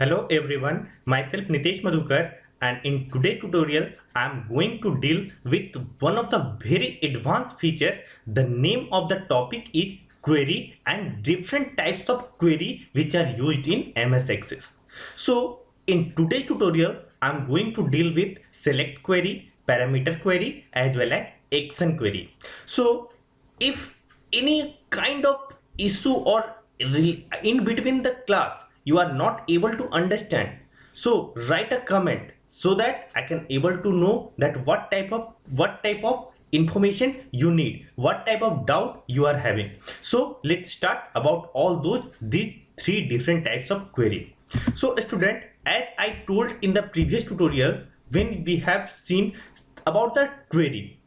Hello everyone, myself Nitesh Madhukar, and in today's tutorial I am going to deal with one of the very advanced feature. The name of the topic is query and different types of query which are used in MS Access. So in today's tutorial I am going to deal with select query, parameter query as well as action query. So if any kind of issue or in between the class you are not able to understand, so write a comment so that I can able to know that what type of information you need, what type of doubt you are having. So let's start about all these three different types of query. So student, as I told in the previous tutorial, when we have seen about the query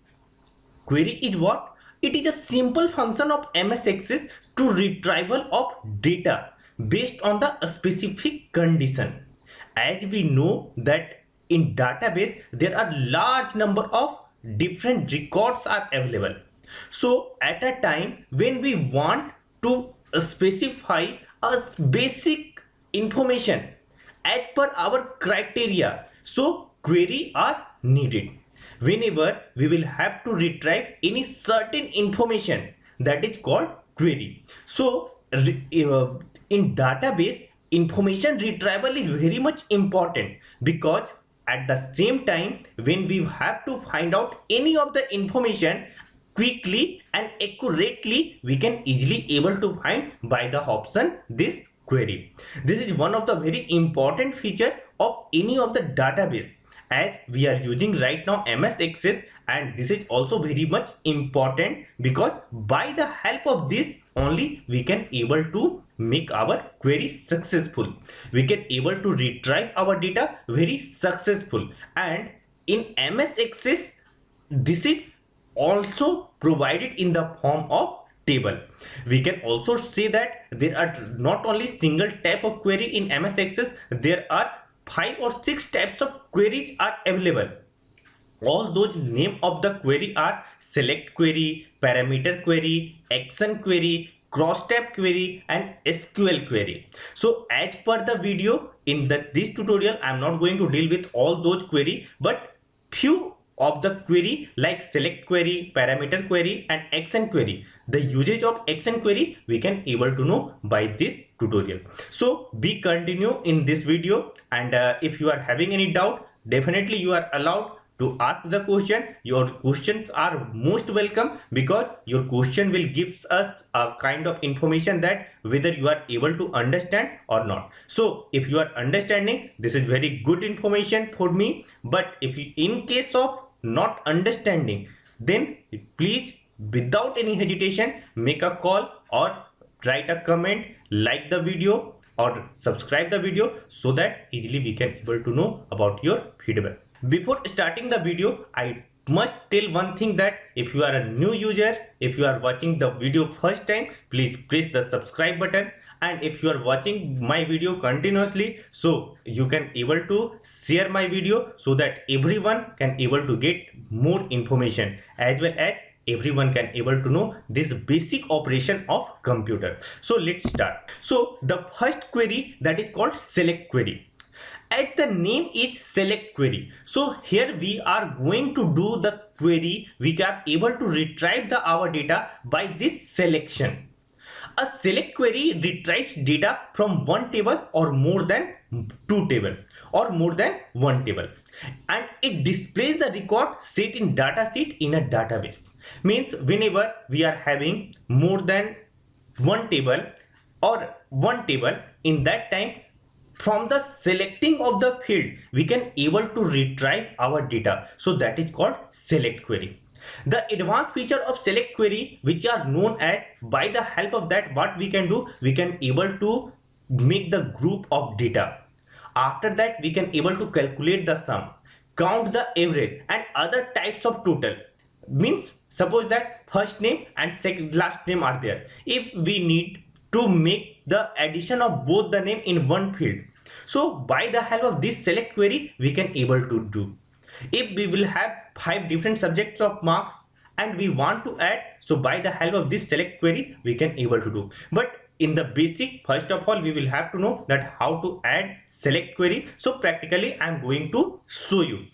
is what? It is a simple function of MS Access to retrieval of data based on the specific condition. As we know that in database there are large number of different records are available. So at a time when we want to specify a basic information as per our criteria, so query are needed. Whenever we will have to retrieve any certain information, that is called query. So in database, information retrieval is very much important, because at the same time when we have to find out any of the information quickly and accurately, we can easily able to find by the option this query. This is one of the very important feature of any of the database, as we are using right now MS Access, and this is also very much important because by the help of this only we can able to make our query successful. We can able to retrieve our data very successful, and in MS Access this is also provided in the form of table. We can also say that there are not only single type of query in MS Access, there are 5 or 6 types of queries are available. All those name of the query are select query, parameter query, action query, cross-tab query, and SQL query. So as per the video in this tutorial, I am not going to deal with all those query, but few of the query like select query, parameter query, and action query. The usage of action query we can able to know by this tutorial. So we continue in this video, and if you are having any doubt, definitely you are allowed to ask the question. Your questions are most welcome, because your question will give us a kind of information that whether you are able to understand or not. So if you are understanding, this is very good information for me, but if you in case of not understanding, then please without any hesitation make a call or write a comment, like the video or subscribe the video, so that easily we can able to know about your feedback. Before starting the video, I must tell one thing, that if you are a new user, if you are watching the video first time, please press the subscribe button, and if you are watching my video continuously, so you can able to share my video so that everyone can able to get more information, as well as everyone can able to know this basic operation of computer. So let's start. So the first query, that is called select query. As the name is select query, so here we are going to do the query. We are able to retrieve our data by this selection. A select query retrieves data from one table or more than two table or more than one table, and it displays the record set in data sheet in a database. Means whenever we are having more than one table or one table, in that time from the selecting of the field we can able to retrieve our data. So that is called select query. The advanced feature of select query, which are known as, by the help of that what we can do, we can able to make the group of data. After that we can able to calculate the sum, count the average, and other types of total. Means suppose that first name and second last name are there. If we need to make the addition of both the name in one field, so by the help of this select query we can able to do. If we will have 5 different subjects of marks and we want to add, so by the help of this select query we can able to do. But in the basic, first of all we will have to know that how to add select query. So practically I am going to show you.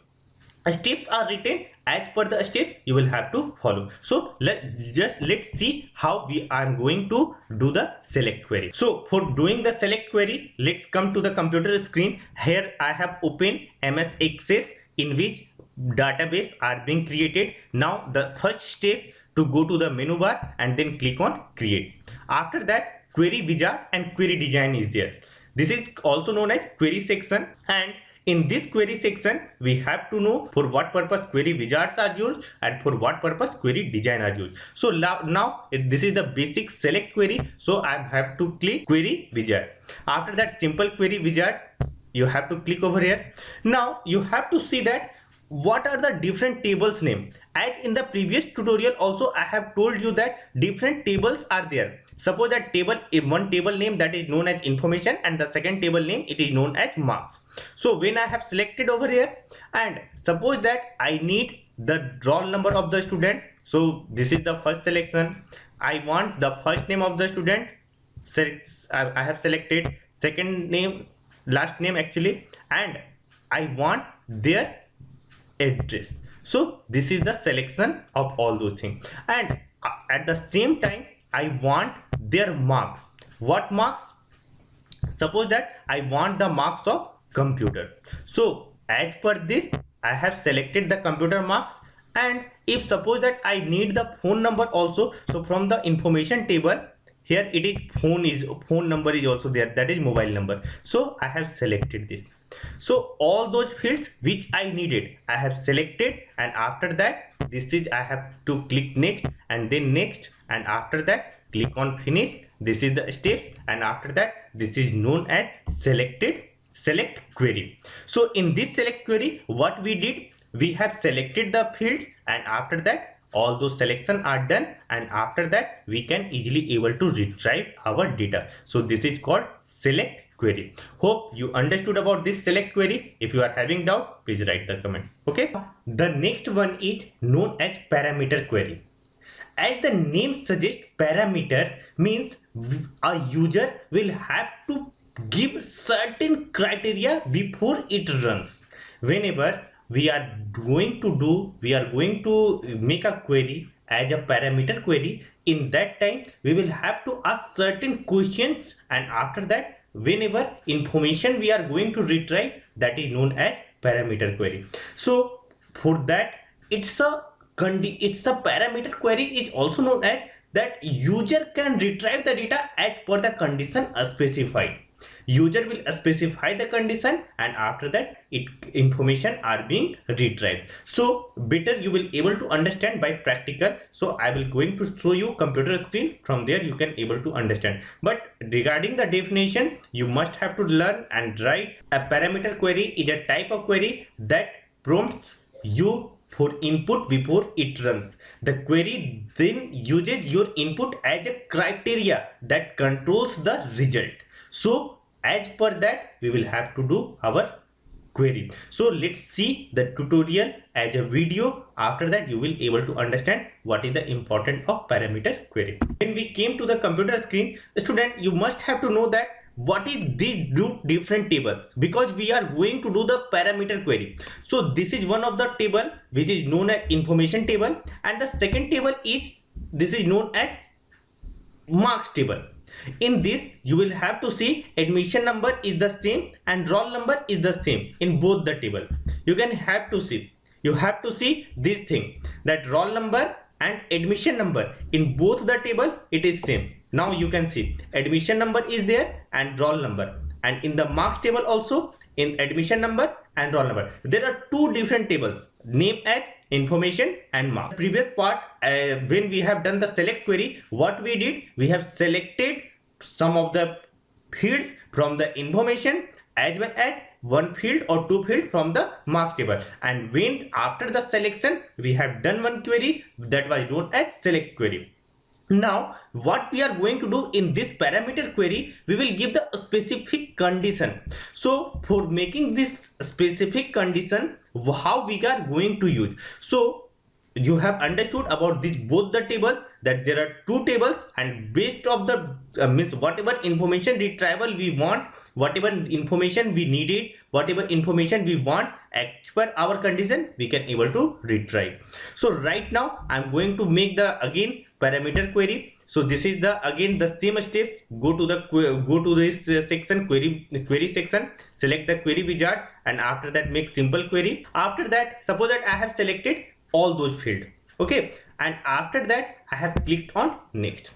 Steps are written as per the step you will have to follow. So let's see how we are going to do the select query. So for doing the select query, let's come to the computer screen. Here I have opened MS Access, in which database are being created. Now the first step to go to the menu bar and then click on create. After that, query wizard and query design is there. This is also known as query section, and in this query section we have to know for what purpose query wizards are used and for what purpose query design are used. So now this is the basic select query, so I have to click query wizard. After that, simple query wizard, you have to click over here. Now you have to see that what are the different tables name. As in the previous tutorial also I have told you that different tables are there. Suppose that table, one table name that is known as information, and the second table name it is known as marks. So when I have selected over here, and suppose that I need the roll number of the student, so this is the first selection. I want the first name of the student, I have selected second name, last name actually, and I want their address. So this is the selection of all those things, and at the same time I want their marks. What marks? Suppose that I want the marks of computer. So as per this I have selected the computer marks, and if suppose that I need the phone number also, so from the information table here it is phone number is also there, that is mobile number. So I have selected this. So all those fields which I needed I have selected, and after that this is I have to click next and then next, and after that click on finish. This is the step, and after that this is known as select query. So in this select query what we did, we have selected the fields, and after that all those selection are done, and after that we can easily able to retrieve our data. So this is called select query. Hope you understood about this select query. If you are having doubt, please write the comment. Okay, the next one is known as parameter query. As the name suggests, parameter means a user will have to give certain criteria before it runs. Whenever we are going to make a query as a parameter query, in that time we will have to ask certain questions, and after that whenever information we are going to retrieve, that is known as parameter query. So for that it's a parameter query is also known as that user can retrieve the data as per the condition specified. User will specify the condition, and after that information are being retrieved. So better you will able to understand by practical. So I will going to show you computer screen, from there you can able to understand. But regarding the definition, you must have to learn and write. A parameter query is a type of query that prompts you for input before it runs. The query then uses your input as a criteria that controls the result. So as per that we will have to do our query. So let's see the tutorial as a video. After that you will able to understand what is the importance of parameter query. When we came to the computer screen, student, you must have to know that what is these different tables, because we are going to do the parameter query. So this is one of the table which is known as information table, and the second table is this is known as marks table. In this you will have to see admission number is the same and roll number is the same in both the table. You have to see this thing, that roll number and admission number in both the table it is same. Now you can see admission number is there and roll number, and in the marks table also in admission number and roll number there are two different tables, name as information and marks. Previous part when we have done the select query, what we did, we have selected some of the fields from the information as well as one field or two field from the marks table, and when after the selection we have done one query that was known as select query. Now what we are going to do in this parameter query, we will give the specific condition. So for making this specific condition, how we are going to use, so you have understood about this both the tables, that there are two tables, and based of the means whatever information retrieval we want, whatever information we needed, whatever information we want as per our condition, we can able to retrieve. So right now I'm going to make the again parameter query. So this is the again the same step. Go to this section, query section, select the query wizard, and after that make simple query. After that, suppose that I have selected all those fields, okay, and after that I have clicked on next,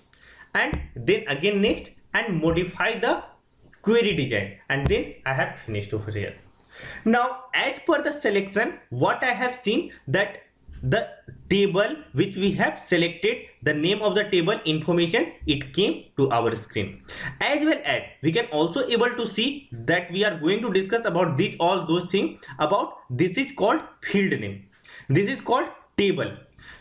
and then again next, and modify the query design, and then I have finished over here. Now as per the selection, what I have seen that the table which we have selected, the name of the table information, it came to our screen. As well as we can also able to see that we are going to discuss about these all those things about this is called field name, this is called table.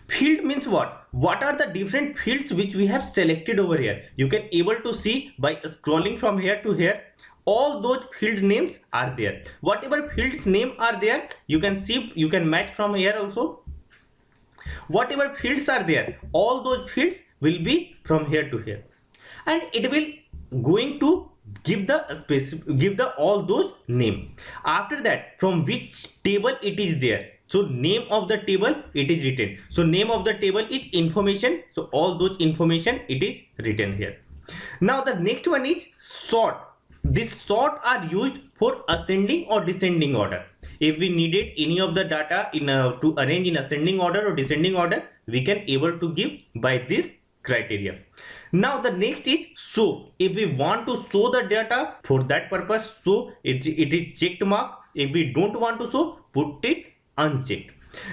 Field means what are the different fields which we have selected over here. You can able to see by scrolling from here to here, all those field names are there. Whatever fields name are there, you can see, you can match from here also. Whatever fields are there, all those fields will be from here to here, and it will going to give the give the all those name. After that, from which table it is there, so name of the table it is written. So name of the table is information, so all those information it is written here. Now the next one is sort. This sort are used for ascending or descending order. If we needed any of the data in to arrange in ascending order or descending order, we can able to give by this criteria. Now the next is show. If we want to show the data, for that purpose show, it is checked mark. If we don't want to show, put it unchecked.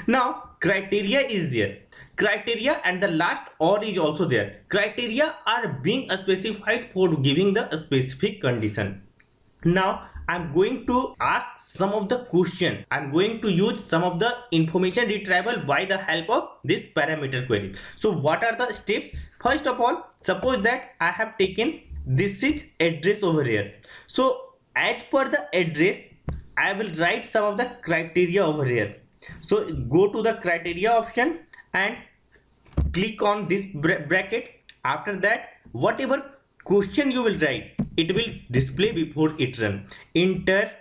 Now criteria is there, criteria, and the last or is also there. Criteria are being specified for giving the specific condition. Now I'm going to ask some of the question. I'm going to use some of the information retrieval by the help of this parameter query. So what are the steps? First of all, suppose that I have taken this is address over here. So as per the address, I will write some of the criteria over here. So go to the criteria option and click on this bracket. After that, whatever question you will write, it will display before it run. Enter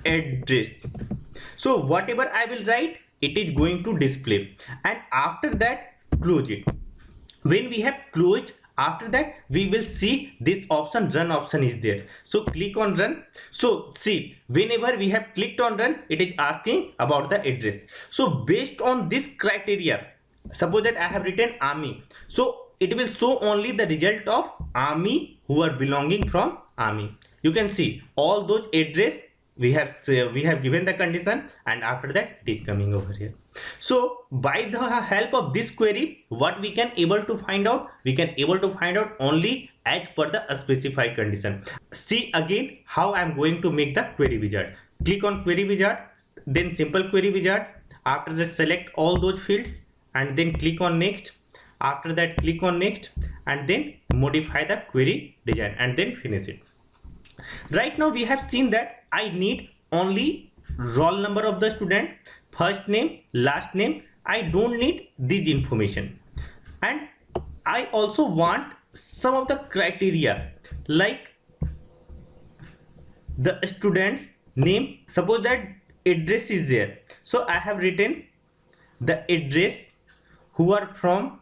address. So whatever I will write, it is going to display, and after that close it. When we have closed, after that we will see this option, run option is there. So click on run. So see, whenever we have clicked on run, it is asking about the address. So based on this criteria, suppose that I have written army, so it will show only the result of army who are belonging from army. You can see all those address we have given the condition, and after that it is coming over here. So by the help of this query, what we can able to find out, we can able to find out only as per the specified condition. See again how I am going to make the query wizard. Click on query wizard, then simple query wizard. After that, select all those fields and then click on next. After that, click on next and then modify the query design and then finish it. Right now we have seen that I need only roll number of the student, first name, last name. I don't need this information, and I also want some of the criteria like the student's name. Suppose that address is there, so I have written the address who are from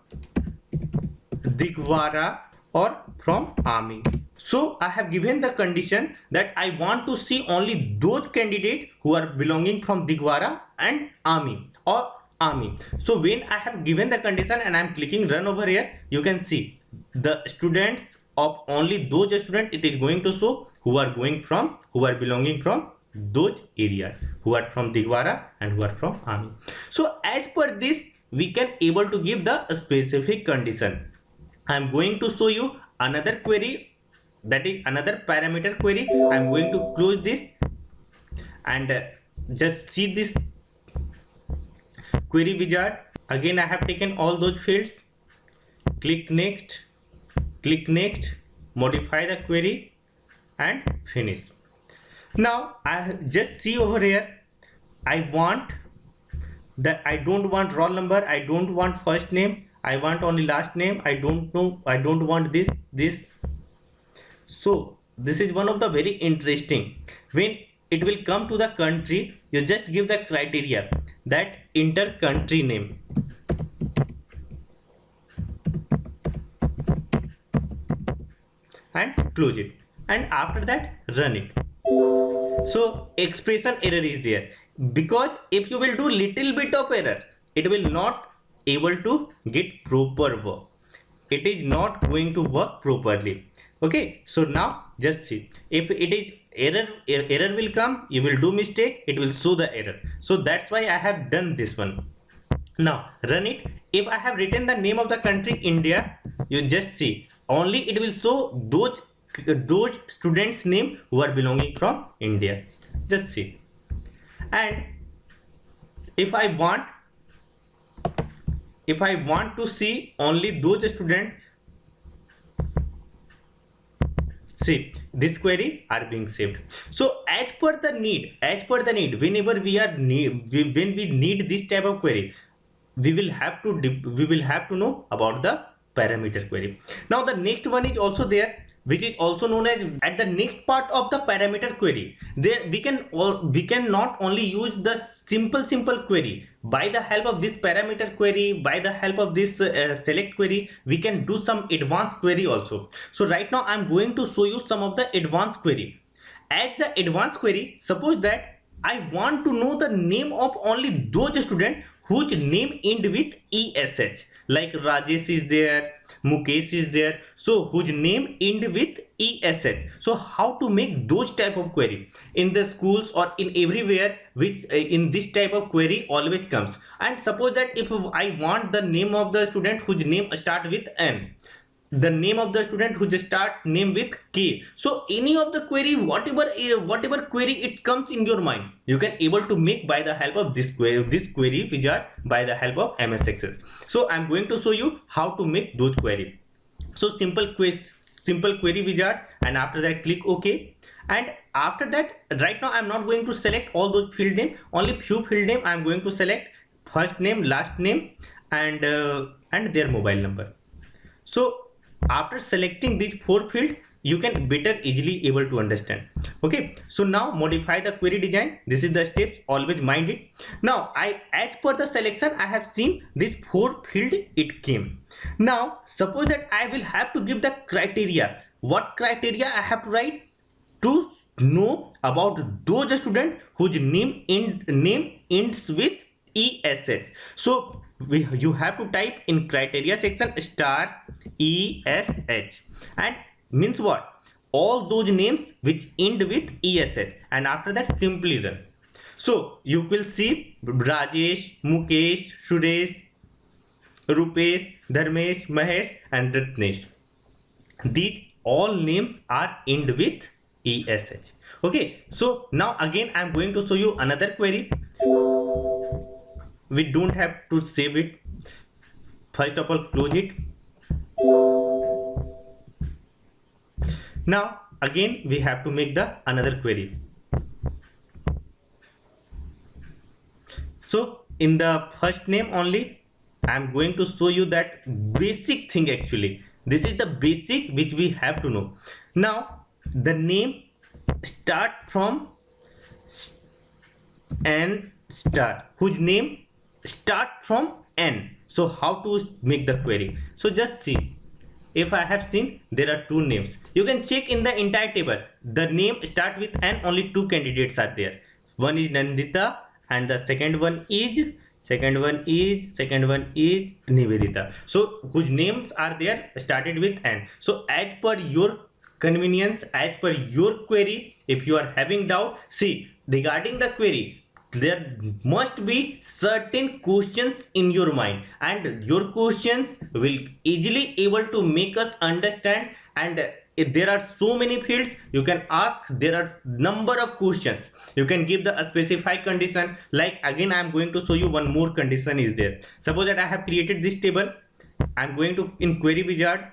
Digwara or from army. So I have given the condition that I want to see only those candidates who are belonging from Digwara and army or army. So when I have given the condition and I am clicking run over here, you can see the students of only those students it is going to show who are belonging from those areas, who are from Digwara and who are from army. So as per this, we can able to give the specific condition. I am going to show you another query, that is another parameter query. I am going to close this and just see this query wizard. Again I have taken all those fields, click next, modify the query and finish. Now I just see over here, I want that I don't want roll number, I don't want first name, I want only last name, I don't know, I don't want this. So this is one of the very interesting. When it will come to the country, you just give the criteria that enter country name, and close it, and after that run it. So expression error is there, because if you will do little bit of error, it will not able to get proper work. It is not going to work properly. Okay, so now just see, if it is error will come, you will do mistake, it will show the error. So that's why I have done this one. Now run it. If I have written the name of the country India, you just see, only it will show those students name who are belonging from India. Just see. And if I want to see only those students, see, this query are being saved. So as per the need, whenever when we need this type of query, we will have to know about the parameter query. Now the next one is also there, which is also known as, at the next part of the parameter query, there we can not only use the simple query. By the help of this parameter query, by the help of this select query, we can do some advanced query also. So right now I'm going to show you some of the advanced query. As the advanced query, suppose that I want to know the name of only those students whose name end with ESH, like Rajesh is there, Mukesh is there, so whose name end with ESH. So how to make those type of query in the schools or in everywhere, which in this type of query always comes. And suppose that if I want the name of the student whose name start with N, the name of the student who just start name with K, so any of the query, whatever query it comes in your mind, you can able to make by the help of this query wizard, by the help of MS Access. So I'm going to show you how to make those query. So simple query wizard, and after that click OK. And after that, right now I'm not going to select all those field name, only few field name I'm going to select: first name, last name, and their mobile number. So after selecting these 4 fields, you can better easily able to understand. Okay, so now modify the query design. This is the steps, always mind it. Now as per the selection, I have seen this 4 field it came. Now suppose that I will have to give the criteria. What criteria I have to write to know about those students whose name ends with ESH? So you have to type in criteria section star ESH, and means what? All those names which end with ESH, and after that simply run. So you will see Rajesh, Mukesh, Suresh, Rupesh, Dharmesh, Mahesh, and Ratnesh. These all names are end with ESH. Okay, so now again I'm going to show you another query. We don't have to save it. First of all, close it. Now again we have to make the another query. So in the first name only, I am going to show you that basic thing. Actually this is the basic which we have to know. Now the name start from N star, whose name start from N. So how to make the query? So just see, if I have seen there are 2 names, you can check in the entire table. The name start with N, only 2 candidates are there. One is Nandita and the second one is Nivedita. So whose names are there started with N. So as per your convenience, as per your query, if you are having doubt, see, regarding the query, there must be certain questions in your mind, and your questions will easily able to make us understand. And if there are so many fields, you can ask, there are number of questions. You can give the specified condition. Like again I am going to show you one more condition is there. Suppose that I have created this table, I am going to in query wizard,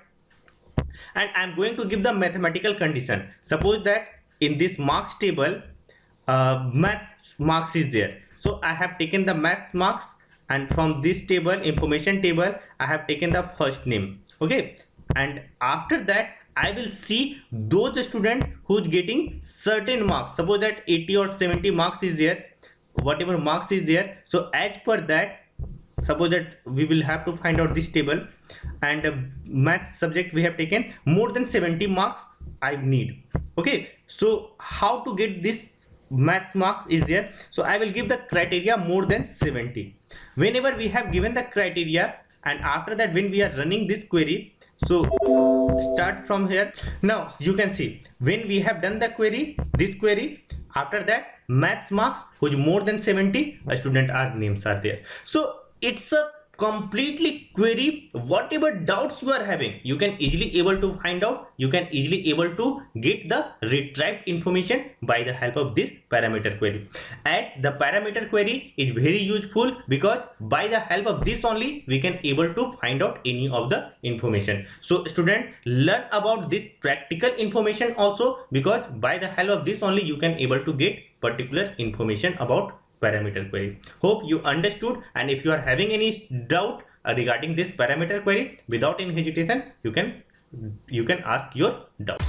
and I am going to give the mathematical condition. Suppose that in this marks table, math marks is there. So I have taken the math marks and from this table, information table, I have taken the first name. Okay, and after that I will see those student who's getting certain marks. Suppose that 80 or 70 marks is there, whatever marks is there. So as per that, suppose that we will have to find out this table, and math subject we have taken more than 70 marks I need. Okay, so how to get this maths marks is there? So I will give the criteria more than 70 whenever we have given the criteria, and after that when we are running this query. So start from here. Now you can see when we have done the query, this query, after that maths marks who's more than 70 student are names are there. So it's a completely query. Whatever doubts you are having, you can easily able to find out, you can easily able to get the retrieved information by the help of this parameter query. As the parameter query is very useful, because by the help of this only we can able to find out any of the information. So student, learn about this practical information also, because by the help of this only you can able to get particular information about parameter query. Hope you understood, and if you are having any doubt regarding this parameter query, without any hesitation you can ask your doubt.